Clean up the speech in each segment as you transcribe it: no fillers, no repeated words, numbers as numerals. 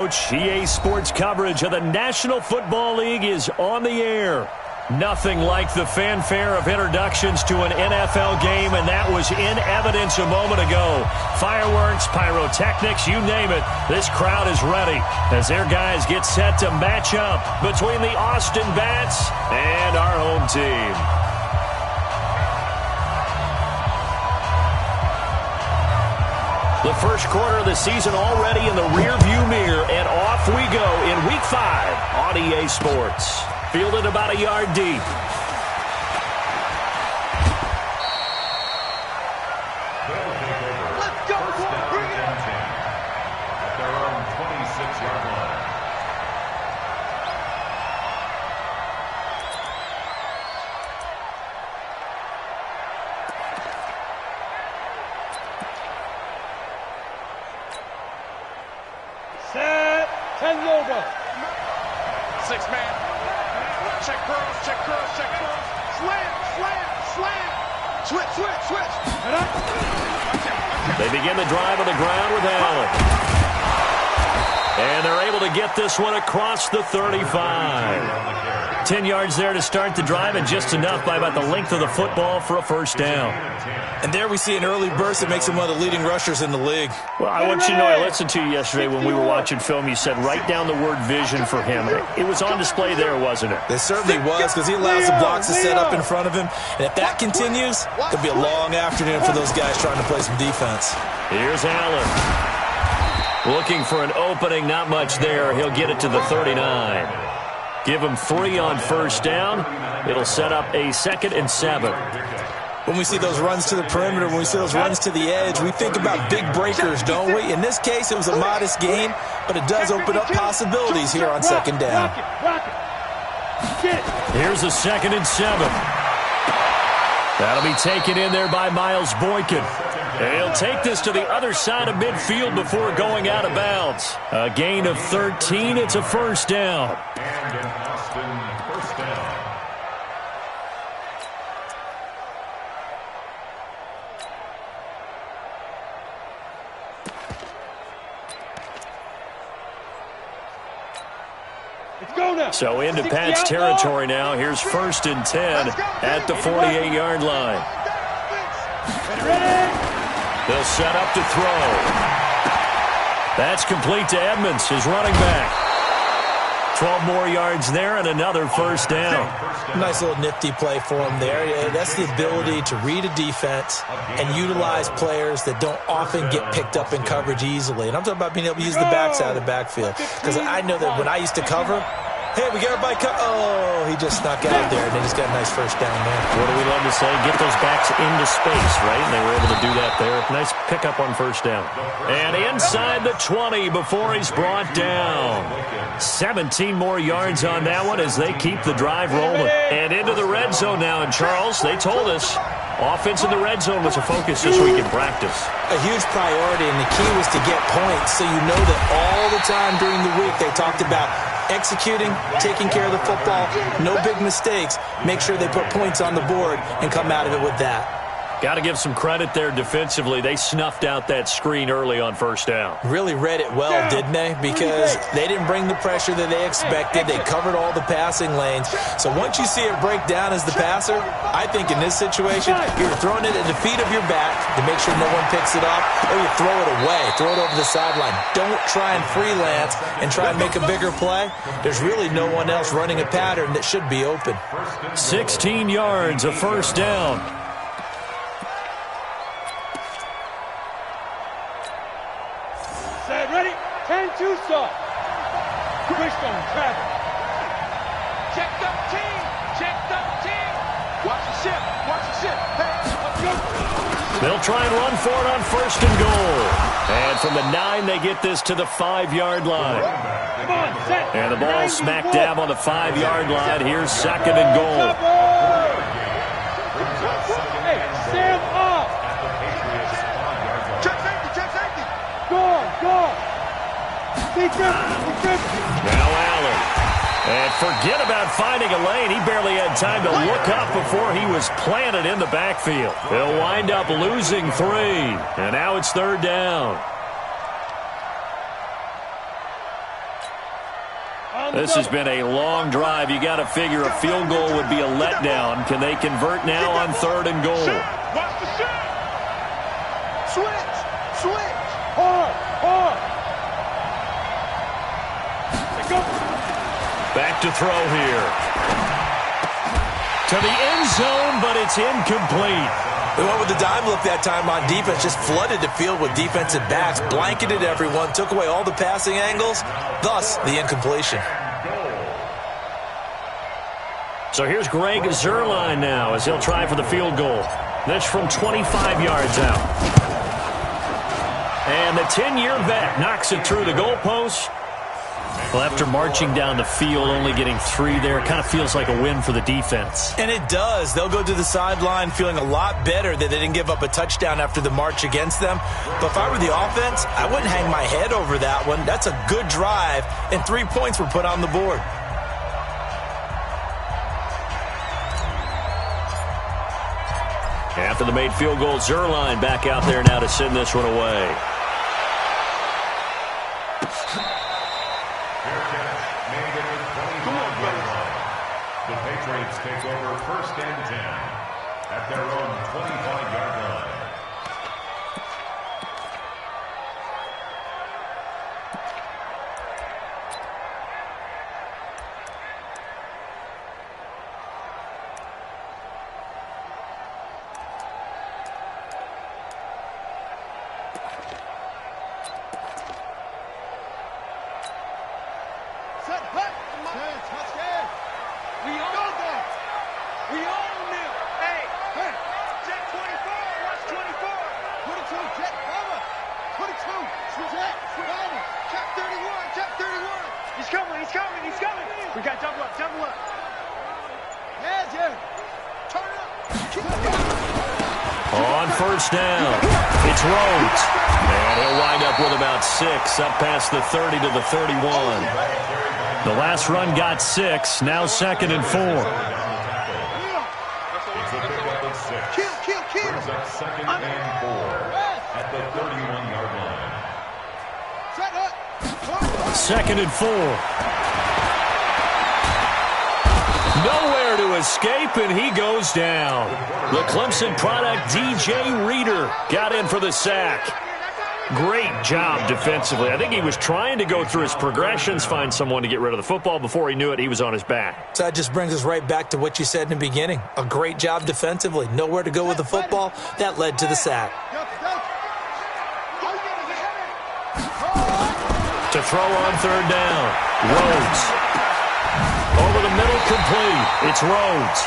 EA Sports coverage of the National Football League is on the air. Nothing like the fanfare of introductions to an NFL game, and that was in evidence a moment ago. Fireworks, pyrotechnics, you name it. This crowd is ready as their guys get set to match up between the Austin Bats and our home team. The first quarter of the season already in the rearview mirror, and off we go in Week 5 on EA Sports. Fielded about a yard deep. Let's go! Bring it up! At their own 26-yard line. Set, 10 over. 6-man. Check cross, check cross, check cross. Slam, slam, slam. Switch, switch, switch. They begin the drive on the ground with Allen. And they're able to get this one across the 35. 10 yards there to start the drive, and just enough by about the length of the football for a first down. And there we see an early burst that makes him one of the leading rushers in the league. Well, I want you to know, I listened to you yesterday when we were watching film. You said write down the word vision for him. It was on display there, wasn't it? It certainly was, because he allows the blocks to set up in front of him. And if that continues, it'll be a long afternoon for those guys trying to play some defense. Here's Allen. Looking for an opening, not much there. He'll get it to the 39. Give him 3 on first down. It'll set up a 2nd and 7. When we see those runs to the perimeter, when we see those runs to the edge, we think about big breakers, don't we? In this case, it was a modest gain, but it does open up possibilities here on second down. Here's a 2nd and 7. That'll be taken in there by Miles Boykin. And he'll take this to the other side of midfield before going out of bounds. A gain of 13. It's a first down. And an Austin first down. So into Pat's territory now. Here's 1st and 10 at the 48-yard line. They'll set up to throw. That's complete to Edmonds, his running back. 12 more yards there and another first down. Nice little nifty play for him there. That's the ability to read a defense and utilize players that don't often get picked up in coverage easily. And I'm talking about being able to use the backside of the backfield. Because I know that when I used to cover, hey, we got everybody oh, he just snuck out there, and they just got a nice first down there. What do we love to say? Get those backs into space, right? And they were able to do that there. Nice pickup on first down. And inside the 20 before he's brought down. 17 more yards on that one as they keep the drive rolling. And into the red zone now. And, Charles, they told us offense in the red zone was a focus this week in practice. A huge priority, and the key was to get points. So you know that all the time during the week they talked about executing, taking care of the football, no big mistakes. Make sure they put points on the board and come out of it with that. Got to give some credit there defensively. They snuffed out that screen early on first down. Really read it well, didn't they? Because they didn't bring the pressure that they expected. They covered all the passing lanes. So once you see it break down as the passer, I think in this situation, you're throwing it at the feet of your back to make sure no one picks it up, or you throw it away, throw it over the sideline. Don't try and freelance and try and make a bigger play. There's really no one else running a pattern that should be open. 16 yards, a first down. Ready? 10-2 stop. Christone travel. Check the team. Check the team. Watch the ship. Watch the ship. Hey, let's go. They'll try and run for it on 1st and goal. And from the 9, they get this to the 5-yard line. Come on, set. And the ball smack dab on the 5-yard line. Here's 2nd and goal. Hey, Sam off. Check safety. Check safety. Go on. Now Allen. And forget about finding a lane. He barely had time to look up before he was planted in the backfield. He'll wind up losing 3. And now it's 3rd down. This has been a long drive. You got to figure a field goal would be a letdown. Can they convert now on 3rd and goal? Watch the shot. Switch. Hard. Go. Back to throw here. To the end zone, but it's incomplete. They went with the dime look that time on defense, just flooded the field with defensive backs, blanketed everyone, took away all the passing angles, thus the incompletion. So here's Greg Zuerlein now as he'll try for the field goal. This from 25 yards out. And the 10-year vet knocks it through the goalpost. Well, after marching down the field, only getting 3 there, kind of feels like a win for the defense. And it does. They'll go to the sideline feeling a lot better that they didn't give up a touchdown after the march against them. But if I were the offense, I wouldn't hang my head over that one. That's a good drive, and 3 points were put on the board. After the made field goal, Zuerlein back out there now to send this one away. The Patriots take over 1st and 10 at their own 25-yard line. Set, hut. Touchdown. We own that. We own them. Hey. Jet 24. Watch 24. 22. Jet cover. 22. Jet cover. Jet 31. Jet 31. He's coming. We got double up. Yeah. Turn up. On 1st down, it's Rhodes. And he'll wind up with about 6, up past the 30 to the 31. The last run got 6, now 2nd and 4. It's a pickup of 6. Kill. Brings up 2nd and 4 at the 31-yard line. Set up. 2nd and 4. Nowhere to escape, and he goes down. The Clemson product, DJ Reader, got in for the sack. Great job defensively. I think he was trying to go through his progressions, find someone to get rid of the football. Before he knew it, he was on his back. So that just brings us right back to what you said in the beginning. A great job defensively. Nowhere to go with the football. That led to the sack. To throw on 3rd down, Rhodes. Over the middle, complete. It's Rhodes.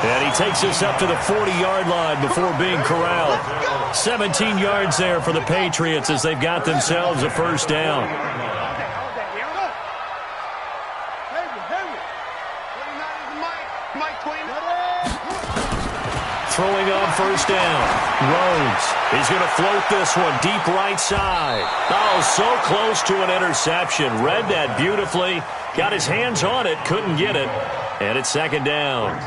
And he takes us up to the 40-yard line before being corralled. 17 yards there for the Patriots as they've got themselves a 1st down. Throwing on 1st down. Rhodes. He's going to float this one deep right side. Oh, so close to an interception. Read that beautifully. Got his hands on it. Couldn't get it. And it's 2nd down.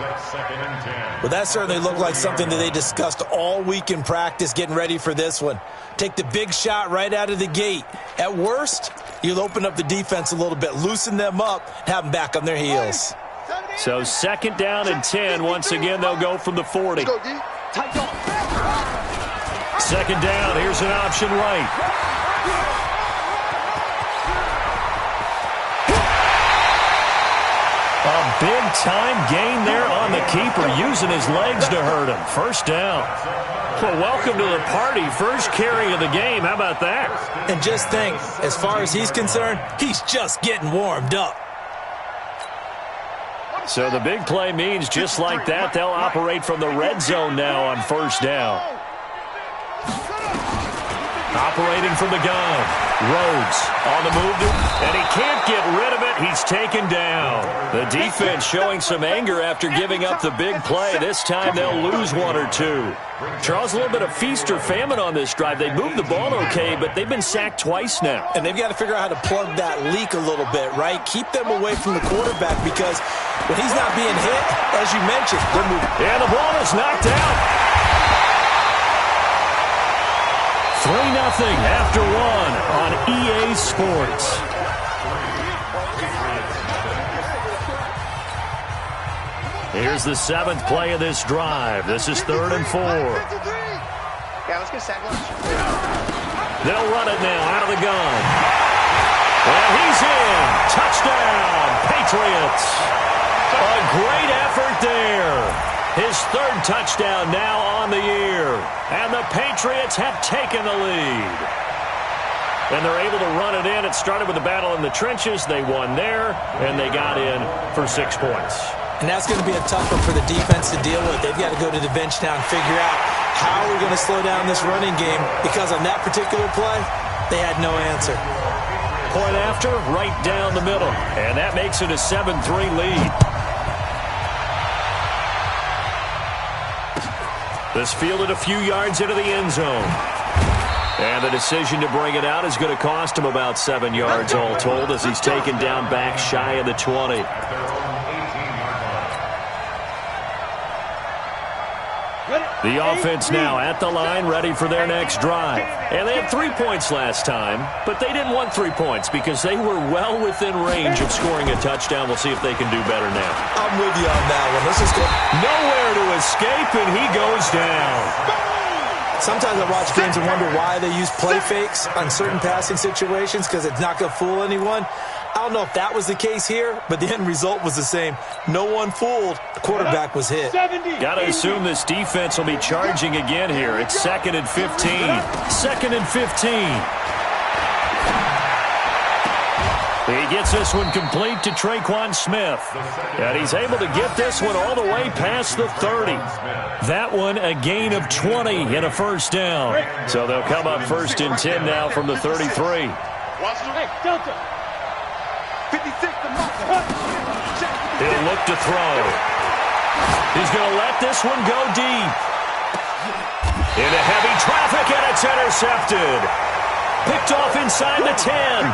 Well, that certainly looked like something that they discussed all week in practice getting ready for this one. Take the big shot right out of the gate. At worst, you'll open up the defense a little bit, loosen them up, have them back on their heels. So 2nd down and 10. Once again, they'll go from the 40. 2nd down. Here's an option right. A big-time gain there on the keeper, using his legs to hurt him. 1st down. Well, welcome to the party. First carry of the game. How about that? And just think, as far as he's concerned, he's just getting warmed up. So the big play means just like that, they'll operate from the red zone now on 1st down. Operating from the gun. Rhodes on the move, and he can't get rid of it. He's taken down. The defense showing some anger after giving up the big play. This time they'll lose 1 or 2. Charles, a little bit of feast or famine on this drive. They moved the ball okay, but they've been sacked twice now. And they've got to figure out how to plug that leak a little bit, right? Keep them away from the quarterback because when he's not being hit, as you mentioned, they're moving. And the ball is knocked out. 3-0 after 1 on EA Sports. is the 7th play of this drive. This is 3rd and 4. Yeah, let's get sack lunch. They'll run it now out of the gun. And he's in. Touchdown, Patriots. A great effort there. His 3rd touchdown now on the year. And the Patriots have taken the lead. And they're able to run it in. It started with a battle in the trenches. They won there, and they got in for 6 points. And that's going to be a tough one for the defense to deal with. They've got to go to the bench now and figure out how we're going to slow down this running game, because on that particular play, they had no answer. Point after, right down the middle. And that makes it a 7-3 lead. This fielded a few yards into the end zone. And the decision to bring it out is going to cost him about 7 yards all told, as he's taken down back shy of the 20. The offense now at the line, ready for their next drive. And they had 3 points last time, but they didn't want 3 points because they were well within range of scoring a touchdown. We'll see if they can do better now. I'm with you on that one. Let's just go. Nowhere to escape, and he goes down. Sometimes I watch games and wonder why they use play fakes on certain passing situations, because it's not going to fool anyone. I don't know if that was the case here, but the end result was the same. No one fooled. The quarterback was hit. Got to assume this defense will be charging again here. It's 2nd and 15. 2nd and 15. He gets this one complete to Traquan Smith. And he's able to get this one all the way past the 30. That one a gain of 20 and a first down. So they'll come up 1st and 10 now from the 33. Hey, Delta. 56 to He'll look to throw. He's going to let this one go deep. Into heavy traffic, and it's intercepted. Picked off inside the 10.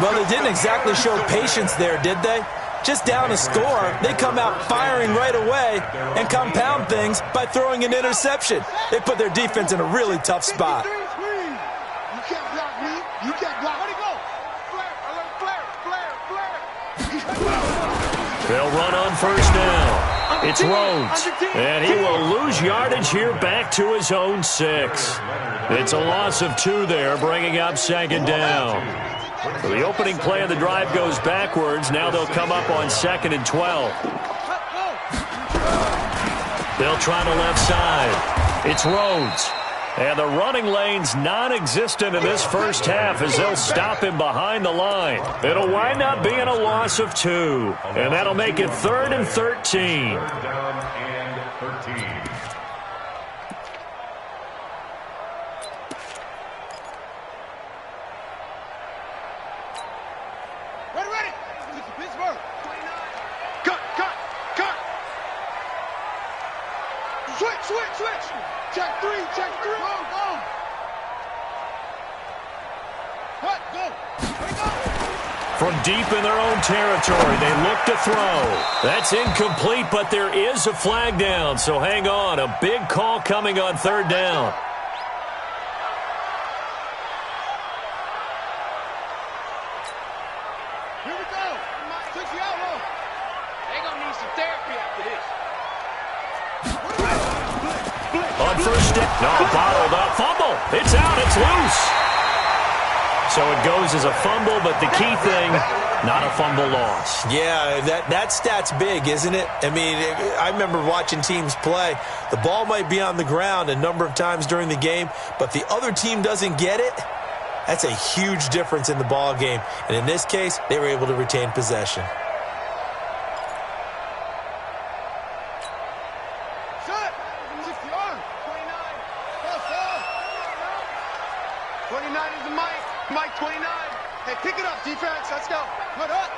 Well, they didn't exactly show patience there, did they? Just down a score, they come out firing right away and compound things by throwing an interception. They put their defense in a really tough spot. You can't block me. You can't block. Where'd he go? Flare. They'll run on 1st down. It's Rhodes. And he will lose yardage here back to his own 6. It's a loss of 2 there, bringing up 2nd down. So the opening play of the drive goes backwards. Now they'll come up on 2nd and 12. They'll try the left side. It's Rhodes. And the running lane's non-existent in this first half as they'll stop him behind the line. It'll wind up being a loss of 2. And that'll make it 3rd and 13. 3rd down and 13. Switch. Check 3. Go. Cut, go. From deep in their own territory, they look to throw. That's incomplete, but there is a flag down, so hang on. A big call coming on 3rd down. Here we go. 60 out low. They're going to need some therapy after this. On 1st down. No, bottled up. Fumble. It's out. It's loose. So it goes as a fumble, but the key thing, not a fumble loss. Yeah, that stat's big, isn't it? I mean, I remember watching teams play. The ball might be on the ground a number of times during the game, but the other team doesn't get it. That's a huge difference in the ball game. And in this case, they were able to retain possession. Set. 60-yard. 29 is the mic. Mike 29. Hey, pick it up, defense. Let's go. Put up.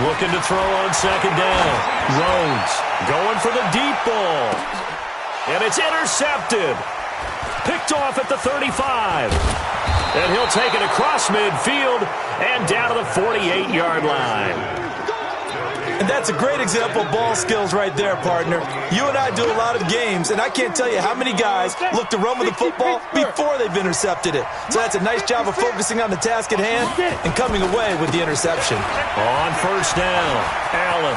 Looking to throw on 2nd down. Rhodes going for the deep ball. And it's intercepted. Picked off at the 35. And he'll take it across midfield and down to the 48-yard line. And that's a great example of ball skills right there, partner. You and I do a lot of games, and I can't tell you how many guys look to run with the football before they've intercepted it. So that's a nice job of focusing on the task at hand and coming away with the interception. On 1st down, Allen.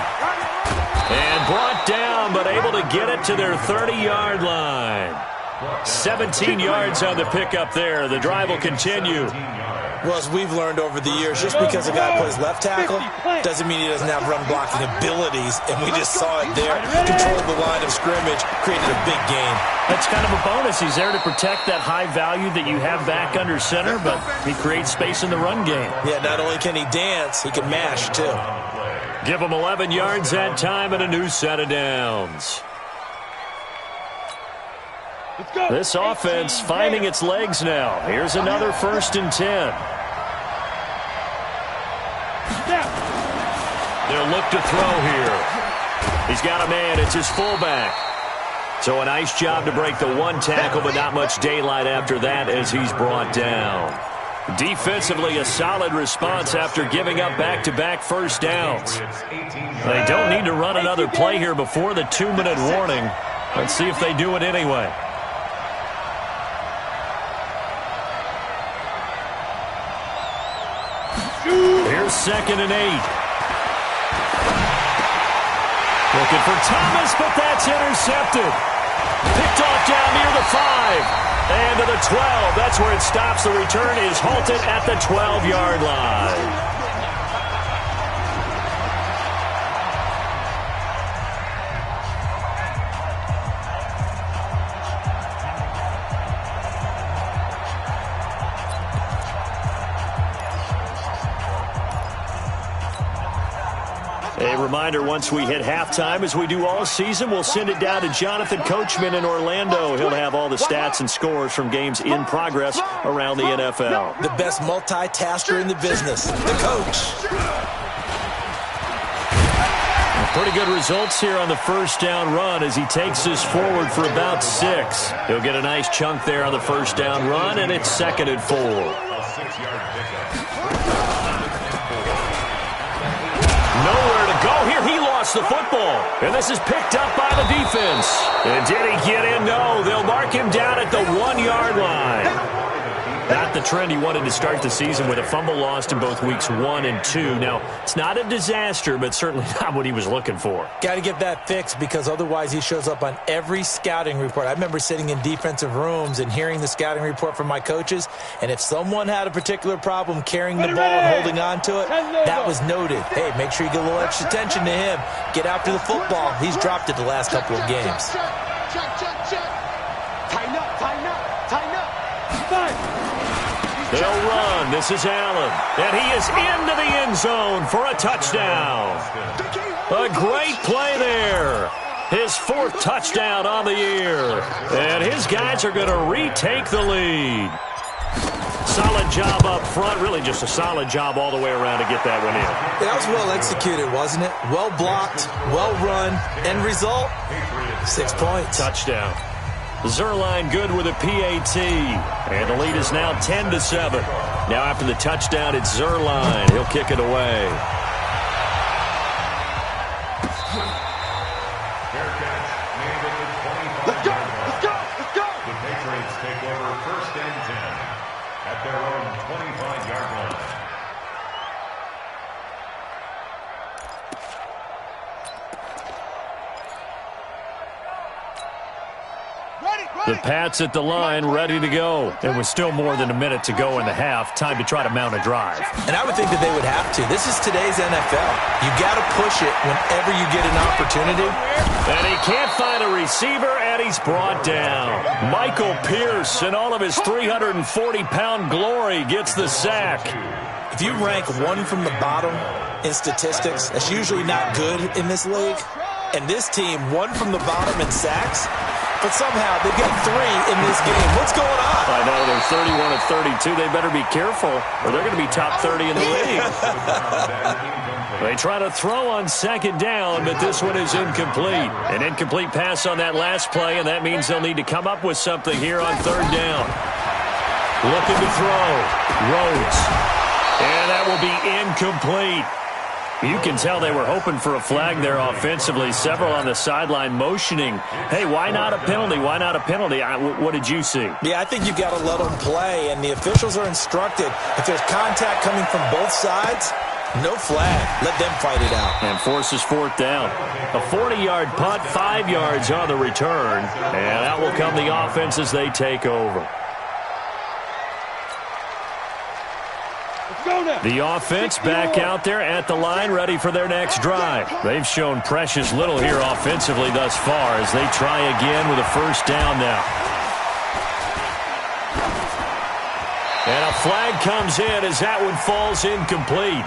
And brought down, but able to get it to their 30-yard line. 17 yards on the pickup there. The drive will continue. Well, as we've learned over the years, just because a guy plays left tackle doesn't mean he doesn't have run-blocking abilities, and we just saw it there. Controlled the line of scrimmage, created a big gain. That's kind of a bonus. He's there to protect that high value that you have back under center, but he creates space in the run game. Yeah, not only can he dance, he can mash, too. Give him 11 yards that time and a new set of downs. This offense finding its legs now. Here's another 1st and 10. They'll look to throw here. He's got a man. It's his fullback. So a nice job to break the one tackle, but not much daylight after that as he's brought down. Defensively, a solid response after giving up back-to-back first downs. They don't need to run another play here before the 2-minute warning. Let's see if they do it anyway. Here's 2nd and 8. Looking for Thomas, but that's intercepted. Picked off down near the 5. And to the 12. That's where it stops. The return is halted at the 12-yard line. A reminder, once we hit halftime, as we do all season, we'll send it down to Jonathan Coachman in Orlando. He'll have all the stats and scores from games in progress around the NFL. The best multitasker in the business, the coach. Pretty good results here on the first down run as he takes this forward for about 6. He'll get a nice chunk there on the first down run, and it's 2nd and 4. Nowhere to go here. He lost the football. And this is picked up by the defense. And did he get in? No. They'll mark him down at the 1-yard line. Not the trend he wanted to start the season with a fumble lost in both weeks 1 and 2. Now, it's not a disaster, but certainly not what he was looking for. Got to get that fixed because otherwise he shows up on every scouting report. I remember sitting in defensive rooms and hearing the scouting report from my coaches, and if someone had a particular problem carrying the ball and holding on to it, that was noted. Hey, make sure you get a little extra attention to him. Get after the football. He's dropped it the last couple of games. Tighten up, tighten up, tighten up. They'll run. This is Allen. And he is into the end zone for a touchdown. A great play there. His 4th touchdown on the year. And his guys are going to retake the lead. Solid job up front. Really just a solid job all the way around to get that one in. That was well executed, wasn't it? Well blocked, well run. End result, 6 points. Touchdown. Zerline good with a PAT. And the lead is now 10-7. Now after the touchdown, it's Zerline. He'll kick it away. Let's go, let's go, let's go. The Patriots take over 1st and 10 at their own 25-yard line. The Pats at the line, ready to go. There was still more than a minute to go in the half. Time to try to mount a drive. And I would think that they would have to. This is today's NFL. You got to push it whenever you get an opportunity. And he can't find a receiver, and he's brought down. Michael Pierce, in all of his 340-pound glory, gets the sack. If you rank one from the bottom in statistics, that's usually not good in this league. And this team, one from the bottom in sacks, but somehow they've got 3 in this game. What's going on? I know, they're 31 of 32. They better be careful, or they're going to be top 30 in the league. They try to throw on 2nd down, but this one is incomplete. An incomplete pass on that last play, and that means they'll need to come up with something here on 3rd down. Looking to throw. Rhodes. And that will be incomplete. You can tell they were hoping for a flag there offensively. Several on the sideline motioning, hey, why not a penalty? Why not a penalty? What did you see? Yeah, I think you've got to let them play, and the officials are instructed if there's contact coming from both sides, No flag. Let them fight it out. And forces fourth down. A 40-yard punt, 5 yards on the return. And out will come the offense as they take over. The offense back out there at the line, ready for their next drive. They've shown precious little here offensively thus far as they try again with a first down now. And a flag comes in as that one falls incomplete.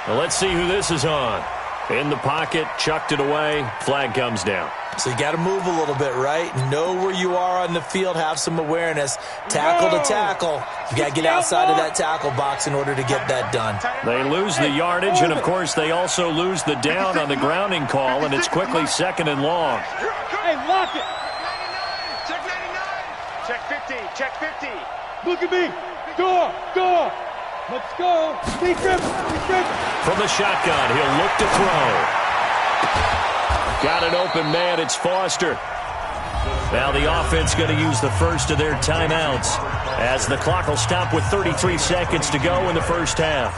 Well, let's see who this is on. In the pocket, chucked it away, flag comes down. So you got to move a little bit, right? Know where you are on the field, have some awareness. Tackle to tackle. You got to get outside of that tackle box in order to get that done. They lose the yardage, and of course they also lose the down on the grounding call, and it's quickly 2nd and long. Hey, lock it. Check 99. Check 50. Check 50. Look at me. Go. Let's go. Deep grip. From the shotgun, he'll look to throw. Got an open man, it's Foster. Now the offense going to use the first of their timeouts as the clock will stop with 33 seconds to go in the first half.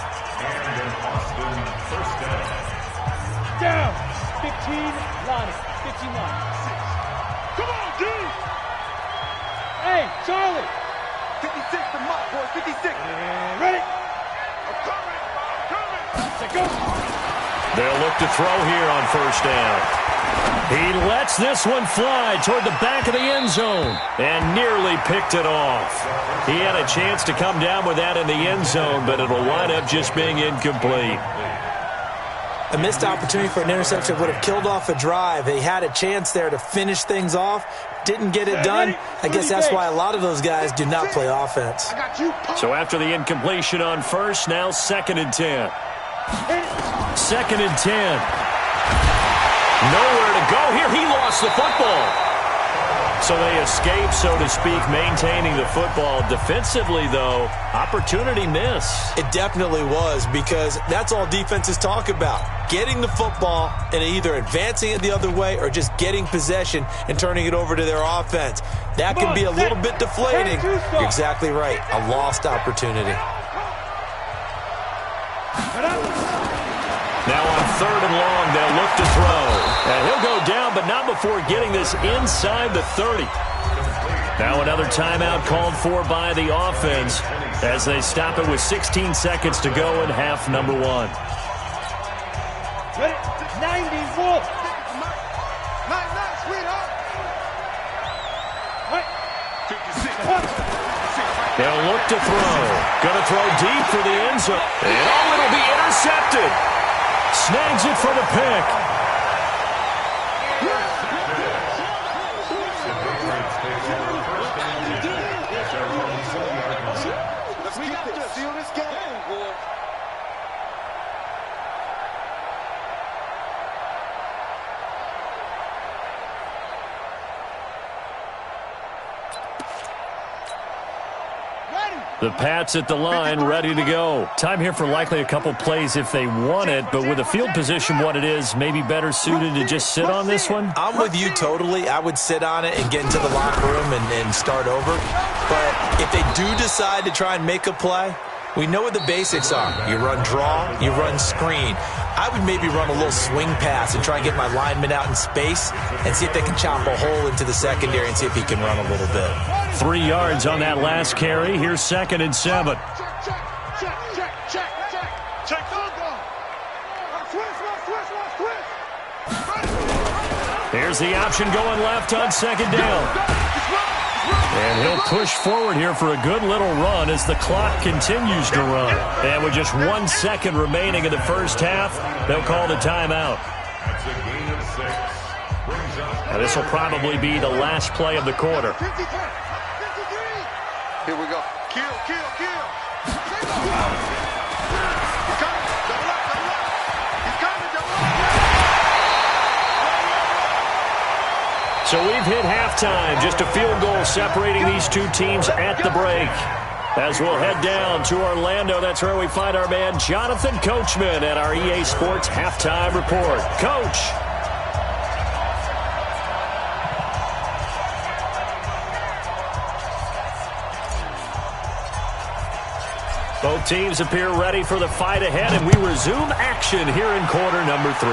Down. 15, Lonnie. 15, Lonnie. Come on, dude. Hey, Charlie. 56 for Mott, boy. 56. And ready. I'm coming. Let's go. They'll look to throw here on first down. He lets this one fly toward the back of the end zone and nearly picked it off. He had a chance to come down with that in the end zone, but it'll wind up just being incomplete. A missed opportunity for an interception would have killed off a drive. They had a chance there to finish things off, didn't get it done. I guess that's why a lot of those guys do not play offense. So after the incompletion on first, now 2nd and 10. 2nd and 10. Nowhere to go here. He lost the football. So they escape, so to speak, maintaining the football. Defensively, though, opportunity miss. It definitely was, because that's all defenses talk about. Getting the football and either advancing it the other way or just getting possession and turning it over to their offense. That can be a little bit deflating. You're exactly right. A lost opportunity. Now on 3rd and long, they'll look to throw. And he'll go down, but not before getting this inside the 30. Now another timeout called for by the offense as they stop it with 16 seconds to go in half number 1. 94. Sweetheart. They'll look to throw. Going to throw deep for the end zone. And it'll be intercepted. Snags it for the pick. Let's keep this. Seal this game, boy. The Pats at the line, ready to go. Time here for likely a couple plays if they want it, but with the field position what it is, maybe better suited to just sit on this one? I'm with you totally. I would sit on it and get into the locker room and start over. But if they do decide to try and make a play, we know what the basics are. You run draw, you run screen. I would maybe run a little swing pass and try and get my lineman out in space and see if they can chop a hole into the secondary and see if he can run a little bit. 3 yards on that last carry. Here's 2nd and 7. Here's the option going left on 2nd down. And he'll push forward here for a good little run as the clock continues to run. And with just 1 second remaining in the first half, they'll call the timeout. Now this will probably be the last play of the quarter. Here we go. Kill. So we've hit halftime. Just a field goal separating these two teams at the break. As we'll head down to Orlando, that's where we find our man Jonathan Coachman at our EA Sports Halftime Report. Coach. Both teams appear ready for the fight ahead, and we resume action here in quarter number 3.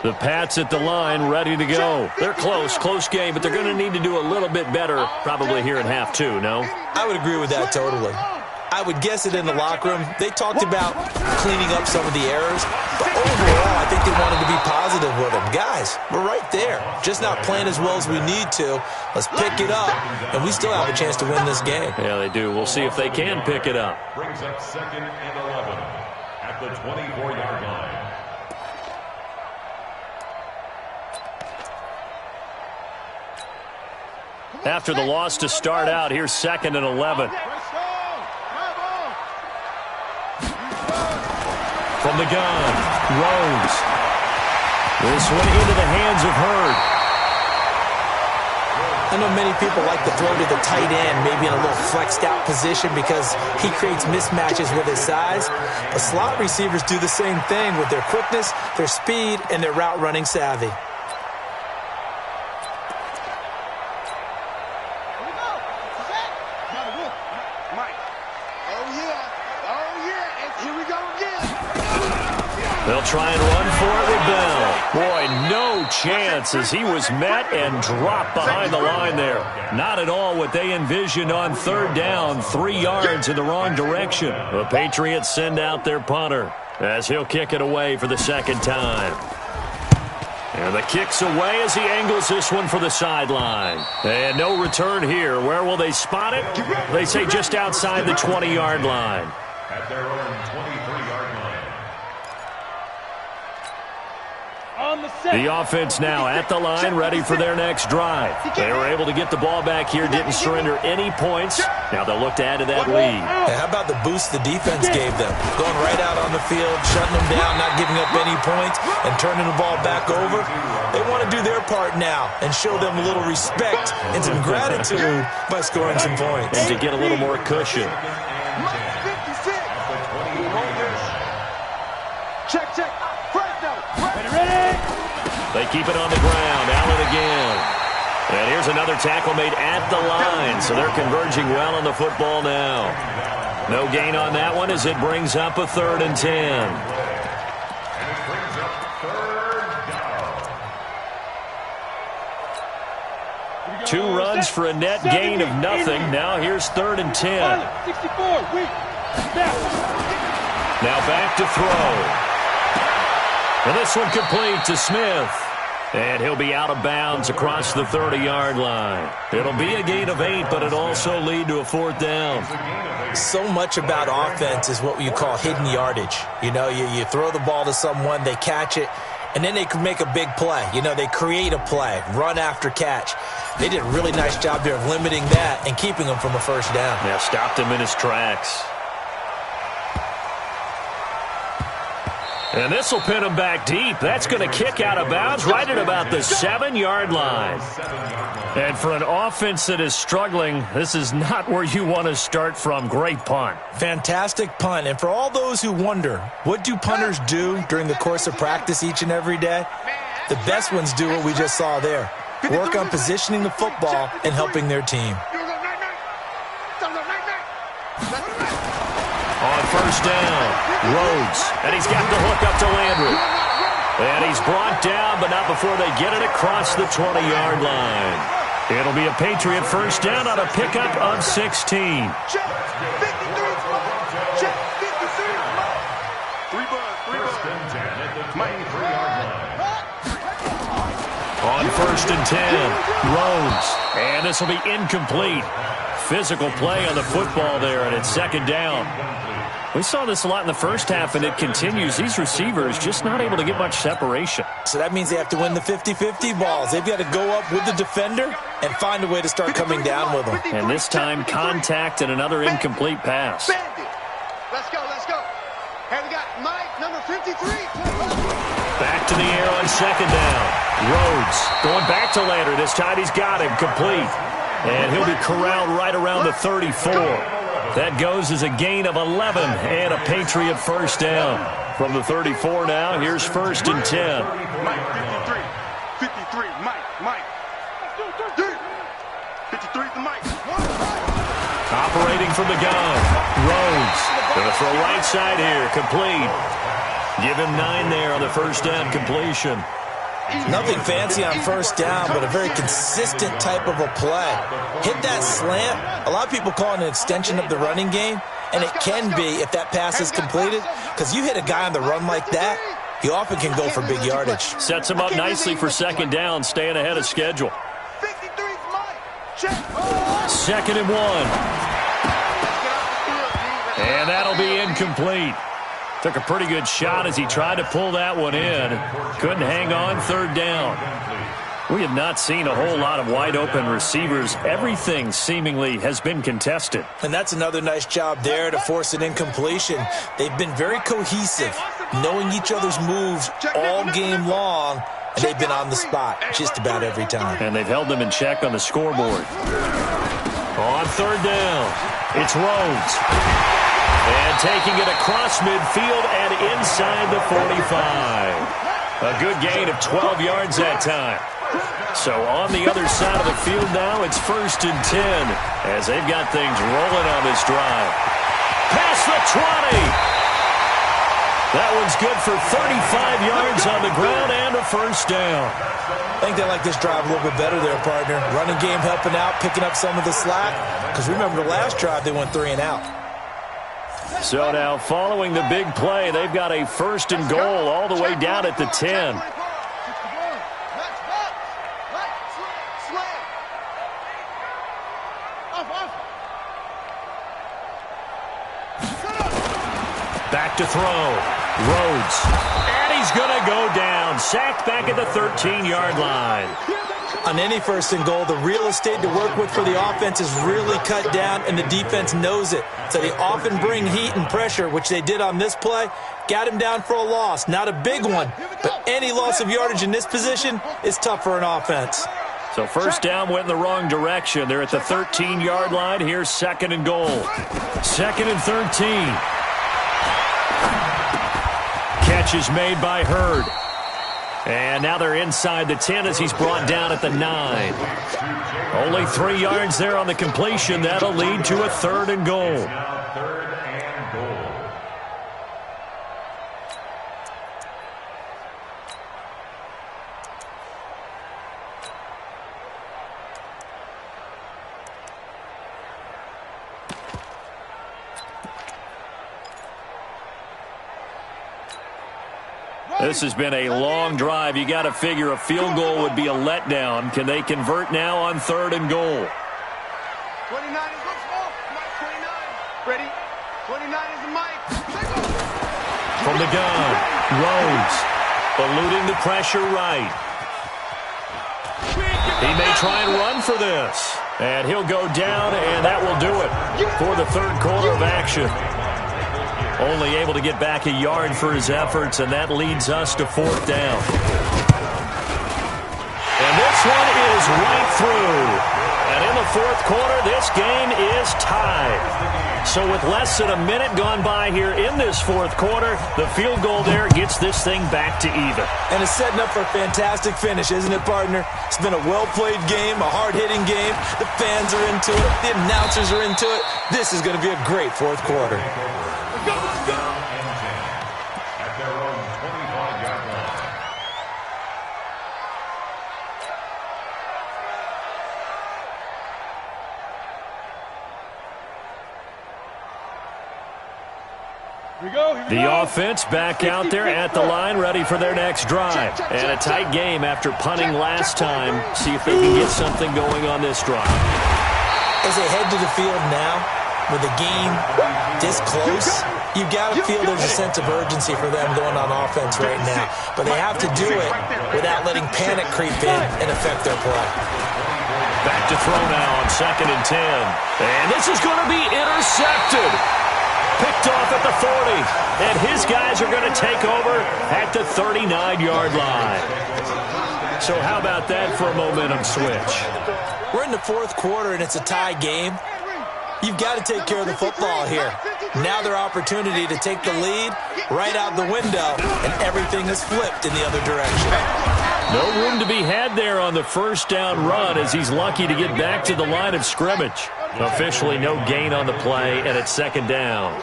The Pats at the line, ready to go. They're close game, but they're going to need to do a little bit better probably here in half 2, no? I would agree with that totally. I would guess it in the locker room. They talked about cleaning up some of the errors, but overall, I think they wanted to be positive with them. Guys, we're right there. Just not playing as well as we need to. Let's pick it up, and we still have a chance to win this game. Yeah, they do. We'll see if they can pick it up. Brings up 2nd and 11 at the 24-yard line. After the loss to start out, here's 2nd and 11. From the gun, Rose. This one into the hands of Hurd. I know many people like to throw to the tight end, maybe in a little flexed out position because he creates mismatches with his size. But slot receivers do the same thing with their quickness, their speed, and their route running savvy. They'll try and run for it with Bell. Boy, no chance as he was met and dropped behind the line there. Not at all what they envisioned on 3rd down, 3 yards in the wrong direction. The Patriots send out their punter as he'll kick it away for the 2nd time. And the kick's away as he angles this one for the sideline. And no return here. Where will they spot it? They say just outside the 20-yard line. At their own 23-yard line. The offense now at the line, ready for their next drive. They were able to get the ball back here, didn't surrender any points. Now they'll look to add to that lead. Hey, how about the boost the defense gave them? Going right out on the field, shutting them down, not giving up any points, and turning the ball back over. They want to do their part now and show them a little respect and some gratitude by scoring some points. And to get a little more cushion. Check. Ready. They keep it on the ground. Allen again. And here's another tackle made at the line. So they're converging well on the football now. No gain on that one as it brings up a 3rd and 10. And it brings up 3rd down. 2 runs for a net gain of nothing. Now here's 3rd and 10. 64, Now back to throw. And this one complete to Smith. And he'll be out of bounds across the 30-yard line. It'll be a gain of 8, but it'll also lead to a 4th down. So much about offense is what you call hidden yardage. You know, you throw the ball to someone, they catch it, and then they can make a big play. You know, they create a play, run after catch. They did a really nice job there of limiting that and keeping him from a 1st down. Yeah, stopped him in his tracks. And this will pin him back deep. That's going to kick out of bounds right at about the 7-yard line. And for an offense that is struggling, this is not where you want to start from. Great punt. Fantastic punt. And for all those who wonder, what do punters do during the course of practice each and every day? The best ones do what we just saw there. Work on positioning the football and helping their team. On 1st down, Rhodes, and he's got the hook up to Landry. And he's brought down, but not before they get it across the 20-yard line. It'll be a Patriot 1st down on a pickup of 16. On 1st and 10, Rhodes, and this will be incomplete. Physical play on the football there, and it's 2nd down. We saw this a lot in the first half, and it continues. These receivers just not able to get much separation. So that means they have to win the 50-50 balls. They've got to go up with the defender and find a way to start coming down with them. And this time, contact and another incomplete pass. Let's go. And we got Mike, number 53. Back to the air on 2nd down. Rhodes going back to Landry. This time he's got him complete. And he'll be corralled right around the 34. That goes as a gain of 11 and a Patriot first down. From the 34 now, here's 1st and 10. Mike, 53, Mike. 53 is the Mike. Operating from the gun, Rhodes. Going to throw right side here, complete. Give him 9 there on the first down completion. Nothing fancy on first down, but a very consistent type of a play. Hit that slant. A lot of people call it an extension of the running game, and it can be if that pass is completed, because you hit a guy on the run like that, he often can go for big yardage. Sets him up nicely for second down, staying ahead of schedule. 53 is Mike. Check. 2nd and 1. And that'll be incomplete. Took a pretty good shot as he tried to pull that one in. Couldn't hang on, 3rd down. We have not seen a whole lot of wide-open receivers. Everything seemingly has been contested. And that's another nice job there to force an incompletion. They've been very cohesive, knowing each other's moves all game long, and they've been on the spot just about every time. And they've held them in check on the scoreboard. On 3rd down, it's Rhodes. And taking it across midfield and inside the 45. A good gain of 12 yards that time. So on the other side of the field now, it's 1st and 10 as they've got things rolling on this drive. Past the 20. That one's good for 35 yards on the ground and a first down. I think they like this drive a little bit better there, partner. Running game helping out, picking up some of the slack. Because remember the last drive, they went 3 and out. So now following the big play, they've got a 1st and goal all the way down at the 10. Back to throw. Rhodes. And he's going to go down. Sacked back at the 13-yard line. On any 1st and goal, the real estate to work with for the offense is really cut down, and the defense knows it. So they often bring heat and pressure, which they did on this play. Got him down for a loss. Not a big one, but any loss of yardage in this position is tough for an offense. So first down went in the wrong direction. They're at the 13-yard line. Here's 2nd and goal. 2nd and 13. Catch is made by Hurd. And now they're inside the 10 as he's brought down at the 9. Only 3 yards there on the completion. That'll lead to a 3rd and goal. This has been a long drive. You got to figure a field goal would be a letdown. Can they convert now on 3rd and goal? 29 is looks small. Mike 29. Ready? 29 is the Mike. From the gun, Rhodes eluding the pressure right. He may try and run for this. And he'll go down, and that will do it for the 3rd quarter of action. Only able to get back a yard for his efforts, and that leads us to 4th down. And this one is right through. And in the 4th quarter, this game is tied. So with less than a minute gone by here in this 4th quarter, the field goal there gets this thing back to even. And it's setting up for a fantastic finish, isn't it, partner? It's been a well-played game, a hard-hitting game. The fans are into it. The announcers are into it. This is going to be a great 4th quarter. At their own 25-yard line. The offense back out there at the line, ready for their next drive. And a tight game after punting last time. See if they can get something going on this drive. As they head to the field now, with the game this close, you've got to feel there's a sense of urgency for them going on offense right now. But they have to do it without letting panic creep in and affect their play. Back to throw now on 2nd and 10. And this is going to be intercepted. Picked off at the 40. And his guys are going to take over at the 39-yard line. So how about that for a momentum switch? We're in the 4th quarter, and it's a tie game. You've got to take care of the football here. Now their opportunity to take the lead right out the window, and everything is flipped in the other direction. No room to be had there on the first down run as he's lucky to get back to the line of scrimmage. Officially no gain on the play, and it's second down.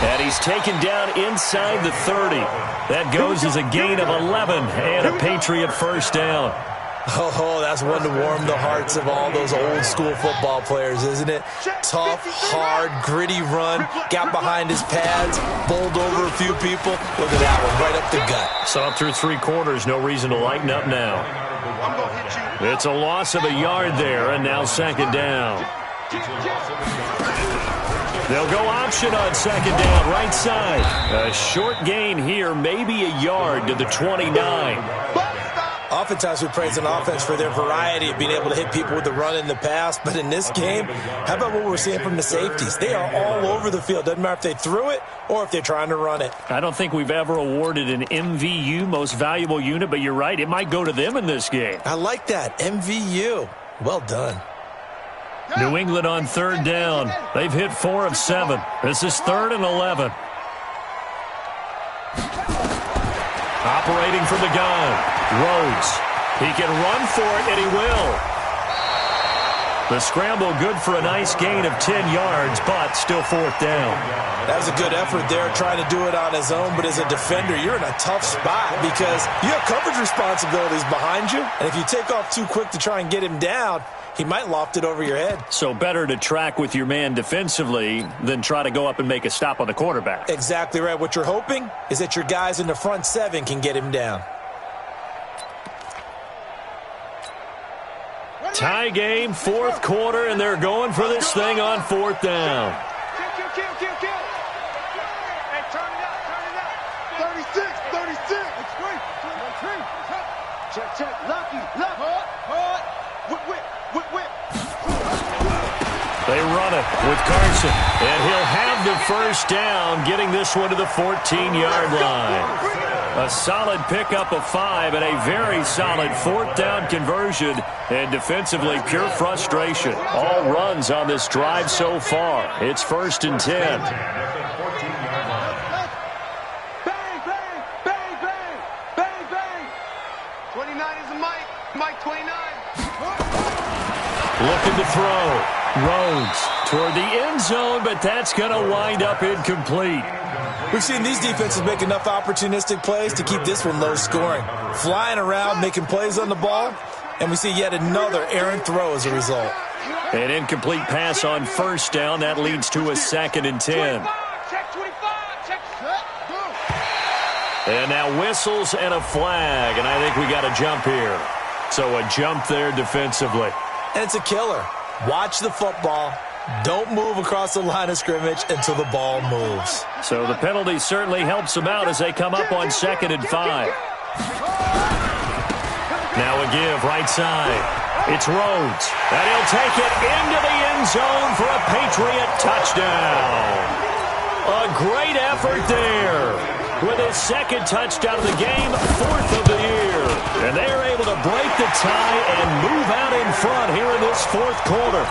And he's taken down inside the 30. That goes as a gain of 11 and a Patriot first down. Oh, that's one to warm the hearts of all those old-school football players, isn't it? Tough, hard, gritty run, got behind his pads, bowled over a few people. Look at that one, right up the gut. So up through 3 quarters, no reason to lighten up now. It's a loss of a yard there, and now second down. They'll go option on second down, right side. A short gain here, maybe a yard to the 29. Oftentimes we praise an offense for their variety of being able to hit people with the run in the pass, but in this game, how about what we're seeing from the safeties? They are all over the field. Doesn't matter if they threw it or if they're trying to run it. I don't think we've ever awarded an MVU, most valuable unit, but you're right, it might go to them in this game. I like that, MVU. Well done. New England on third down. They've hit 4 of 7. This is 3rd and 11. Operating from the gun, Rhodes. He can run for it, and he will. The scramble good for a nice gain of 10 yards, but still 4th down. That was a good effort there, trying to do it on his own, but as a defender, you're in a tough spot because you have coverage responsibilities behind you, and if you take off too quick to try and get him down, he might loft it over your head. So better to track with your man defensively than try to go up and make a stop on the quarterback. Exactly right. What you're hoping is that your guys in the front 7 can get him down. Tie game, 4th quarter, and they're going for this thing on 4th down. Kill. Hey, turn it up. 36. It's great. Check. Lucky. Hard. Whip. They run it with Carson, and he'll have the first down, getting this one to the 14-yard line. A solid pickup of 5 and a very solid 4th down conversion, and defensively pure frustration. All runs on this drive so far. It's 1st and 10. Bang. 29 is a Mike 29. Looking to throw. Rhodes toward the end zone, but that's going to wind up incomplete. We've seen these defenses make enough opportunistic plays to keep this one low scoring. Flying around, making plays on the ball, and we see yet another errant throw as a result. An incomplete pass on 1st down. That leads to a 2nd and 10. And now whistles and a flag, and I think we got a jump here. So a jump there defensively. And it's a killer. Watch the football. Don't move across the line of scrimmage until the ball moves. So the penalty certainly helps them out as they come up on 2nd and 5. Now a give right side. It's Rhodes. And he'll take it into the end zone for a Patriot touchdown. A great effort there. With his 2nd touchdown of the game, 4th of the year. And they're able to break the tie and move out in front here in this 4th quarter.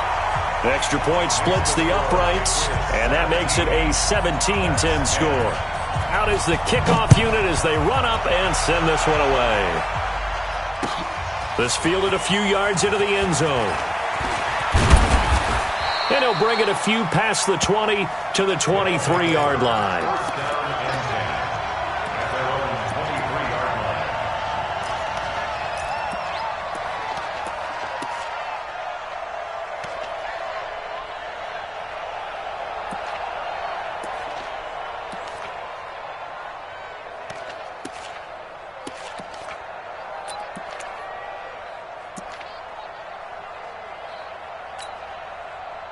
Extra point splits the uprights, and that makes it a 17-10 score. Out is the kickoff unit as they run up and send this one away. This fielded a few yards into the end zone. And he'll bring it a few past the 20 to the 23-yard line.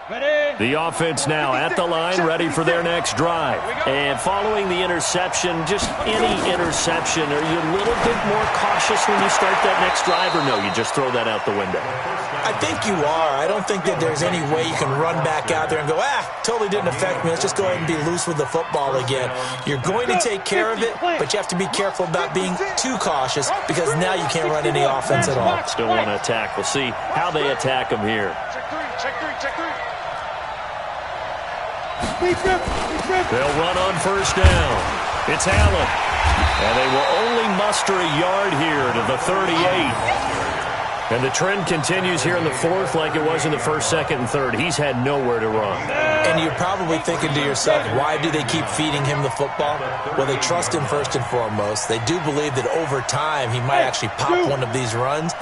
The offense now at the line, ready for their next drive. And following the interception, just any interception, are you a little bit more cautious when you start that next drive, or no, you just throw that out the window? I think you are. I don't think that there's any way you can run back out there and go, totally didn't affect me. Let's just go ahead and be loose with the football again. You're going to take care of it, but you have to be careful about being too cautious because now you can't run any offense at all. Still want to attack. We'll see how they attack them here. Check three. They'll run on first down. It's Allen. And they will only muster a yard here to the 38. And the trend continues here in the fourth like it was in the first, second, and third. He's had nowhere to run. And you're probably thinking to yourself, why do they keep feeding him the football? Well, they trust him first and foremost. They do believe that over time he might actually pop one of these runs.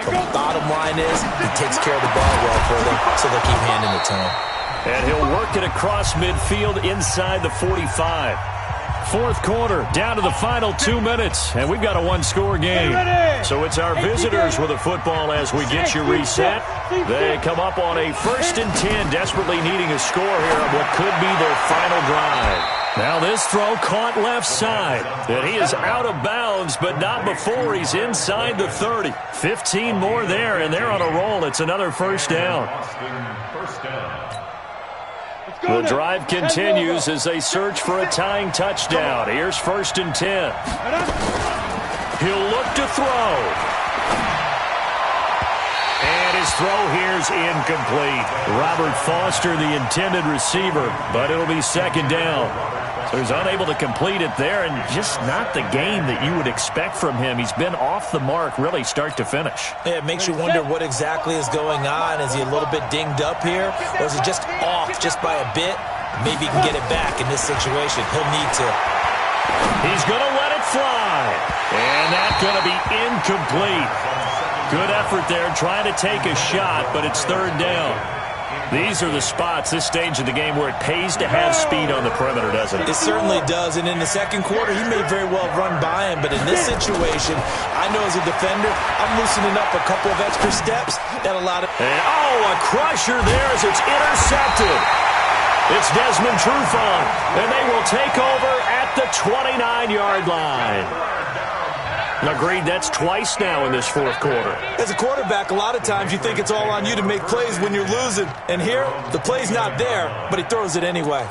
The bottom line is he takes care of the ball well for them, so they'll keep handing it to him. And he'll work it across midfield inside the 45. Fourth quarter, down to the final 2 minutes, and we've got a one-score game. So it's our visitors with the football as we get you reset. They come up on a 1st and 10, desperately needing a score here on what could be their final drive. Now this throw caught left side, and he is out of bounds, but not before he's inside the 30. 15 more there, and they're on a roll. It's another first down. The drive continues as they search for a tying touchdown. Here's 1st and 10. He'll look to throw. And his throw here's incomplete. Robert Foster, the intended receiver, but it'll be 2nd down. So he's unable to complete it there, and just not the game that you would expect from him. He's been off the mark, really, start to finish. Yeah, it makes you wonder what exactly is going on. Is he a little bit dinged up here, or is it just off just by a bit? Maybe he can get it back in this situation. He'll need to. He's going to let it fly, and that's going to be incomplete. Good effort there, trying to take a shot, but it's 3rd down. These are the spots, this stage of the game, where it pays to have speed on the perimeter, doesn't it? It certainly does, and in the second quarter, he may very well run by him, but in this situation, I know as a defender, I'm loosening up a couple of extra steps. That allowed it. And, a crusher there as it's intercepted. It's Desmond Trufant, and they will take over at the 29-yard line. Agreed, that's twice now in this fourth quarter. As a quarterback, a lot of times you think it's all on you to make plays when you're losing. And here, the play's not there, but he throws it anyway.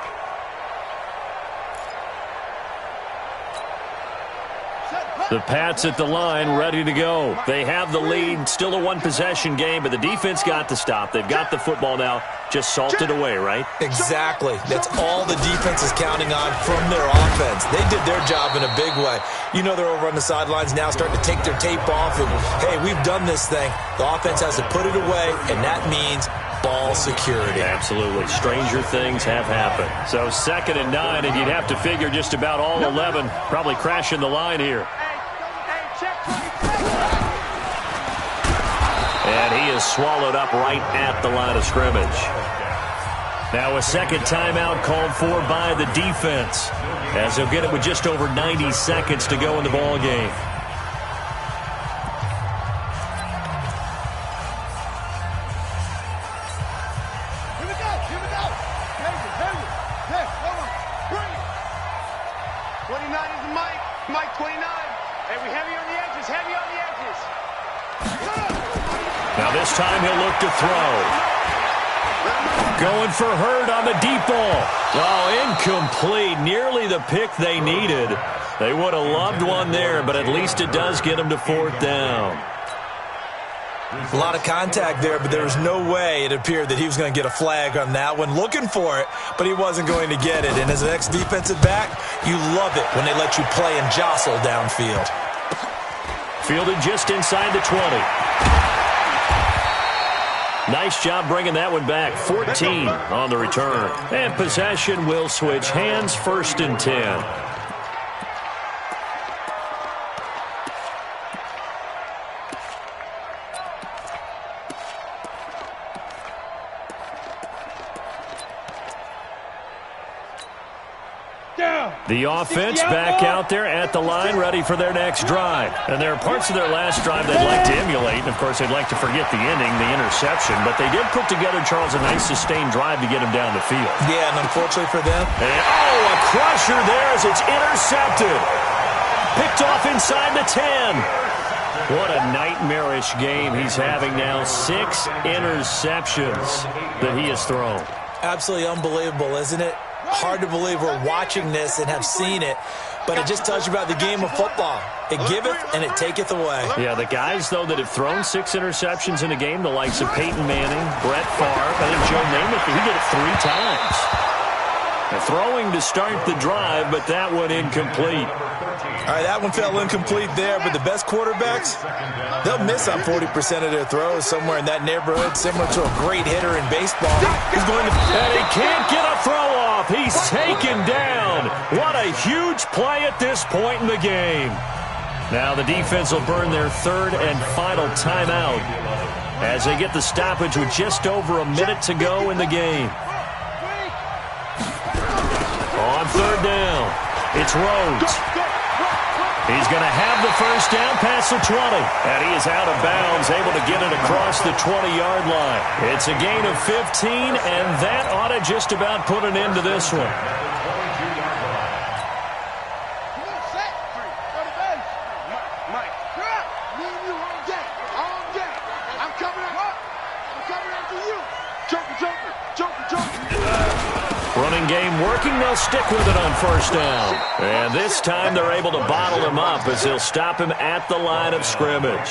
The Pats at the line, ready to go. They have the lead, still a one-possession game, but the defense got the stop. They've got the football now, just salted away, right? Exactly. That's all the defense is counting on from their offense. They did their job in a big way. You know they're over on the sidelines now starting to take their tape off, and, hey, we've done this thing. The offense has to put it away, and that means ball security. Absolutely. Stranger things have happened. So 2nd and 9, and you'd have to figure just about all 11 probably crashing the line here. And he is swallowed up right at the line of scrimmage. Now a second timeout called for by the defense, as they'll get it with just over 90 seconds to go in the ball game. Here we go. Hey, hold on. Bring it. 29 is the Mike 29. Hey, we heavy on the edges. Now this time he'll look to throw. Going for Hurd on the deep ball. Oh, incomplete. Nearly the pick they needed. They would have loved one there, but at least it does get them to 4th down. A lot of contact there, but there was no way it appeared that he was going to get a flag on that one. Looking for it, but he wasn't going to get it. And as an ex-defensive back, you love it when they let you play and jostle downfield. Fielded just inside the 20. Nice job bringing that one back. 14 on the return. And possession will switch hands, 1st and 10. The offense back out there at the line, ready for their next drive. And there are parts of their last drive they'd like to emulate. And, of course, they'd like to forget the ending, the interception. But they did put together, Charles, a nice sustained drive to get him down the field. Yeah, and unfortunately for them. And, a crusher there as it's intercepted. Picked off inside the 10. What a nightmarish game he's having now. 6 interceptions that he has thrown. Absolutely unbelievable, isn't it? Hard to believe we're watching this and have seen it, but it just tells you about the game of football. It giveth and it taketh away. Yeah, the guys, though, that have thrown 6 interceptions in a game, the likes of Peyton Manning, Brett Favre, I think Joe Namath, he did it 3 times. Now, throwing to start the drive, but that one incomplete. All right, that one fell incomplete there, but the best quarterbacks, they'll miss on 40% of their throws somewhere in that neighborhood, similar to a great hitter in baseball. He's going to... And he can't get a throw off. He's taken down. What a huge play at this point in the game. Now the defense will burn their 3rd and final timeout as they get the stoppage with just over a minute to go in the game. On 3rd down, it's Rhodes. He's going to have the first down past the 20. And he is out of bounds, able to get it across the 20-yard line. It's a gain of 15, and that ought to just about put an end to this one. Running game working. They'll stick with it on 1st down. And this time they're able to bottle him up as they'll stop him at the line of scrimmage.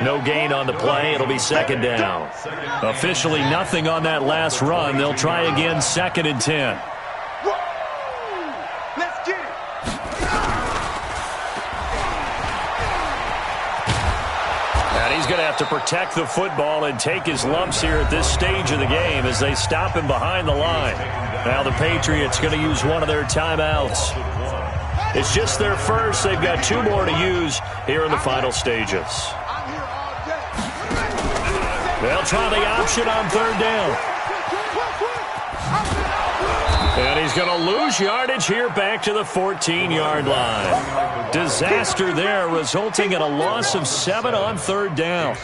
No gain on the play. It'll be 2nd down. Officially nothing on that last run. They'll try again 2nd and 10. Let's get it. And he's going to have to protect the football and take his lumps here at this stage of the game as they stop him behind the line. Now the Patriots going to use one of their timeouts. It's just their first. They've got 2 more to use here in the final stages. They'll try the option on 3rd down. And he's going to lose yardage here back to the 14-yard line. Disaster there, resulting in a loss of 7 on 3rd down.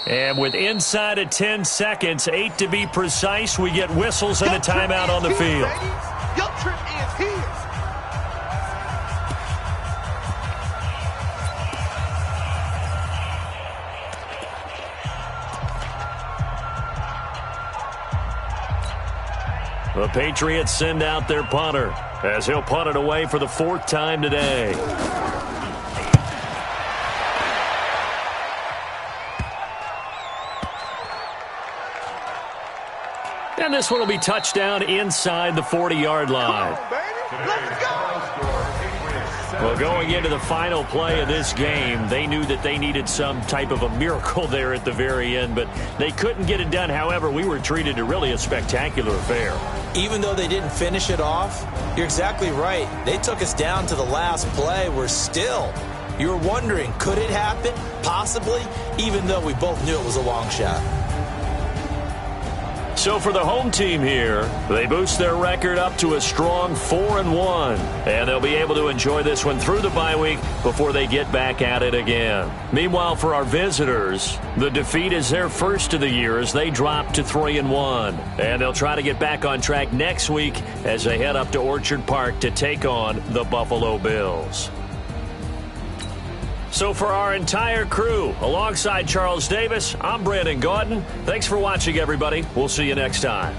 And with inside of 10 seconds, 8 to be precise, we get whistles and a timeout on the field. Your trip is here. The Patriots send out their punter as he'll punt it away for the 4th time today. And this one will be touchdown inside the 40-yard line. Well, going into the final play of this game, they knew that they needed some type of a miracle there at the very end, but they couldn't get it done. However, we were treated to really a spectacular affair. Even though they didn't finish it off, you're exactly right. They took us down to the last play. We're still, you were wondering, could it happen? Possibly, even though we both knew it was a long shot. So for the home team here, they boost their record up to a strong 4-1. And they'll be able to enjoy this one through the bye week before they get back at it again. Meanwhile, for our visitors, the defeat is their first of the year as they drop to 3-1. And they'll try to get back on track next week as they head up to Orchard Park to take on the Buffalo Bills. So for our entire crew, alongside Charles Davis, I'm Brandon Gaudin. Thanks for watching, everybody. We'll see you next time.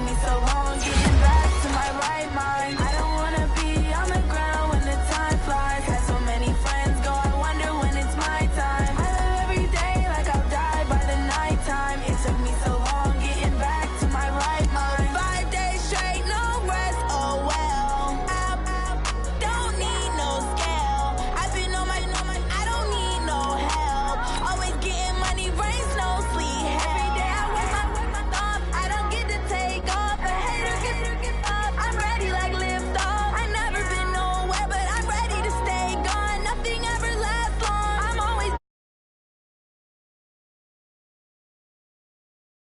me so long.